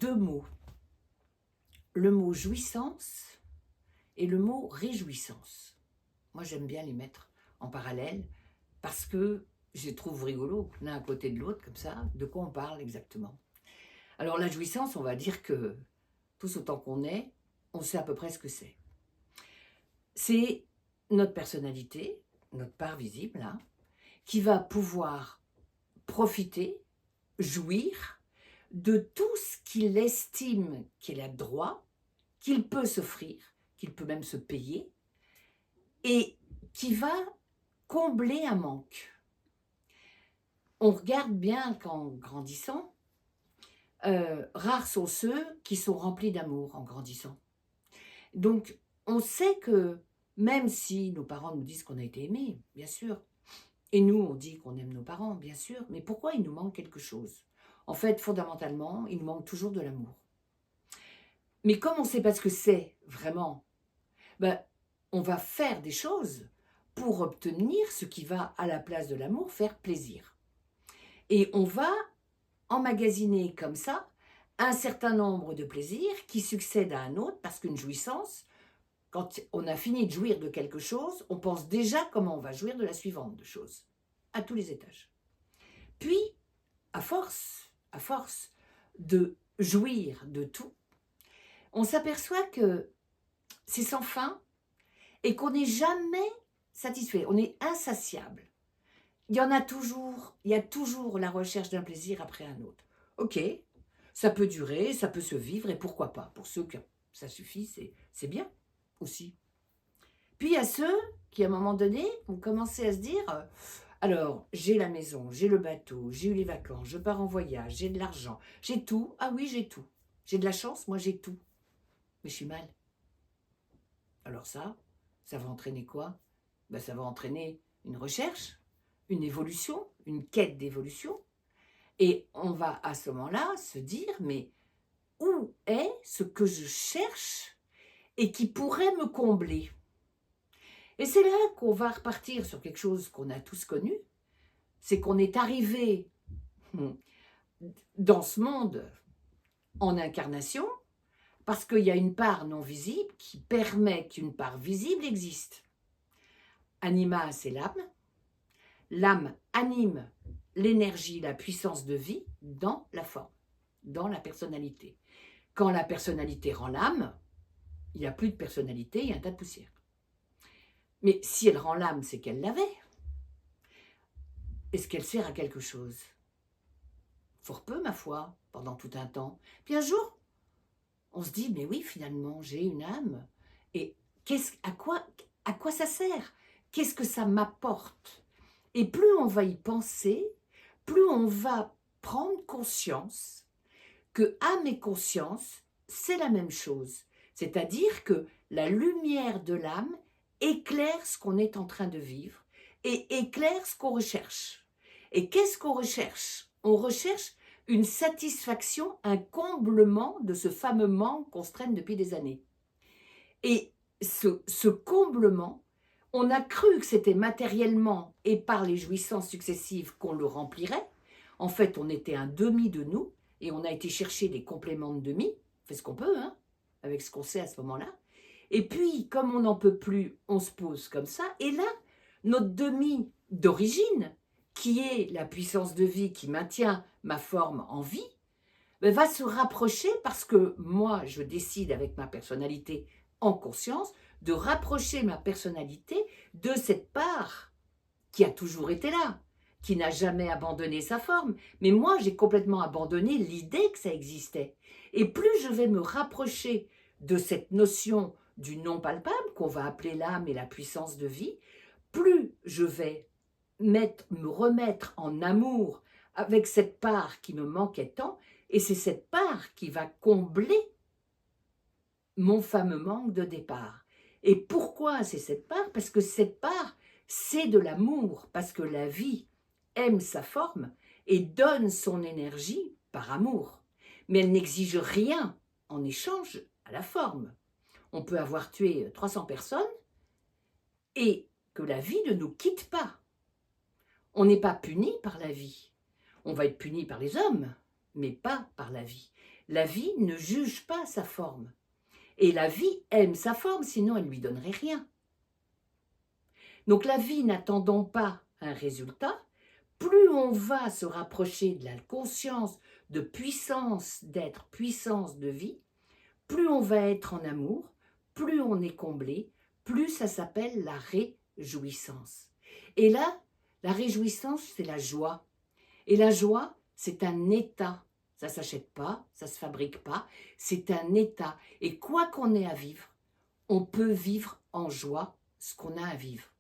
deux mots. Le mot jouissance et le mot réjouissance. Moi, j'aime bien les mettre en parallèle parce que je les trouve rigolos, l'un à côté de l'autre, comme ça. De quoi on parle exactement? Alors, la jouissance, on va dire que tous autant qu'on est, on sait à peu près ce que c'est. C'est notre personnalité, notre part visible, là, qui va pouvoir profiter, jouir de tout ce qu'il estime qu'il a droit, qu'il peut s'offrir, qu'il peut même se payer, et qui va combler un manque. On regarde bien qu'en grandissant, rares sont ceux qui sont remplis d'amour en grandissant. Donc, on sait que même si nos parents nous disent qu'on a été aimés, bien sûr, et nous, on dit qu'on aime nos parents, bien sûr, mais pourquoi il nous manque quelque chose? En fait, fondamentalement, il nous manque toujours de l'amour. Mais comme on ne sait pas ce que c'est vraiment, ben, on va faire des choses pour obtenir ce qui va, à la place de l'amour, faire plaisir. Et on va emmagasiner comme ça un certain nombre de plaisirs qui succèdent à un autre, parce qu'une jouissance, quand on a fini de jouir de quelque chose, on pense déjà comment on va jouir de la suivante de chose, à tous les étages. Puis, à force de jouir de tout, on s'aperçoit que c'est sans fin et qu'on n'est jamais satisfait, on est insatiable. Il y a toujours la recherche d'un plaisir après un autre. Ok, ça peut durer, ça peut se vivre, et pourquoi pas? Pour ceux que ça suffit, c'est bien aussi. Puis il y a ceux qui, à un moment donné, ont commencé à se dire, alors, j'ai la maison, j'ai le bateau, j'ai eu les vacances, je pars en voyage, j'ai de l'argent, j'ai tout. Ah oui, j'ai tout. J'ai de la chance, moi j'ai tout. Mais je suis mal. Alors ça va entraîner quoi? Ben, ça va entraîner une recherche, une évolution, une quête d'évolution. Et on va à ce moment-là se dire, mais où est ce que je cherche et qui pourrait me combler? Et c'est là qu'on va repartir sur quelque chose qu'on a tous connu, c'est qu'on est arrivé dans ce monde en incarnation parce qu'il y a une part non visible qui permet qu'une part visible existe. Anima, c'est l'âme. L'âme anime l'énergie, la puissance de vie dans la forme, dans la personnalité. Quand la personnalité rend l'âme, il n'y a plus de personnalité, il y a un tas de poussière. Mais si elle rend l'âme, c'est qu'elle l'avait. Est-ce qu'elle sert à quelque chose? Fort peu, ma foi, pendant tout un temps. Puis un jour, on se dit, mais oui, finalement, j'ai une âme. Et à quoi ça sert? Qu'est-ce que ça m'apporte? Et plus on va y penser, plus on va prendre conscience que âme et conscience, c'est la même chose. C'est-à-dire que la lumière de l'âme éclaire ce qu'on est en train de vivre et éclaire ce qu'on recherche. Et qu'est-ce qu'on recherche? On recherche une satisfaction, un comblement de ce fameux manque qu'on se traîne depuis des années. Et ce comblement, on a cru que c'était matériellement et par les jouissances successives qu'on le remplirait. En fait, on était un demi de nous et on a été chercher des compléments de demi. On fait ce qu'on peut, hein, avec ce qu'on sait à ce moment-là. Et puis, comme on n'en peut plus, on se pose comme ça. Et là, notre demi d'origine, qui est la puissance de vie qui maintient ma forme en vie, va se rapprocher parce que moi, je décide avec ma personnalité en conscience de rapprocher ma personnalité de cette part qui a toujours été là, qui n'a jamais abandonné sa forme. Mais moi, j'ai complètement abandonné l'idée que ça existait. Et plus je vais me rapprocher de cette notion du non palpable, qu'on va appeler l'âme et la puissance de vie, plus je vais me remettre en amour avec cette part qui me manquait tant, et c'est cette part qui va combler mon fameux manque de départ. Et pourquoi c'est cette part? Parce que cette part, c'est de l'amour, parce que la vie aime sa forme et donne son énergie par amour. Mais elle n'exige rien en échange à la forme. On peut avoir tué 300 personnes et que la vie ne nous quitte pas. On n'est pas puni par la vie. On va être puni par les hommes, mais pas par la vie. La vie ne juge pas sa forme. Et la vie aime sa forme, sinon elle ne lui donnerait rien. Donc la vie n'attendant pas un résultat, plus on va se rapprocher de la conscience de puissance d'être, puissance de vie, plus on va être en amour, plus on est comblé, plus ça s'appelle la réjouissance. Et là, la réjouissance, c'est la joie. Et la joie, c'est un état. Ça ne s'achète pas, ça ne se fabrique pas, c'est un état. Et quoi qu'on ait à vivre, on peut vivre en joie ce qu'on a à vivre.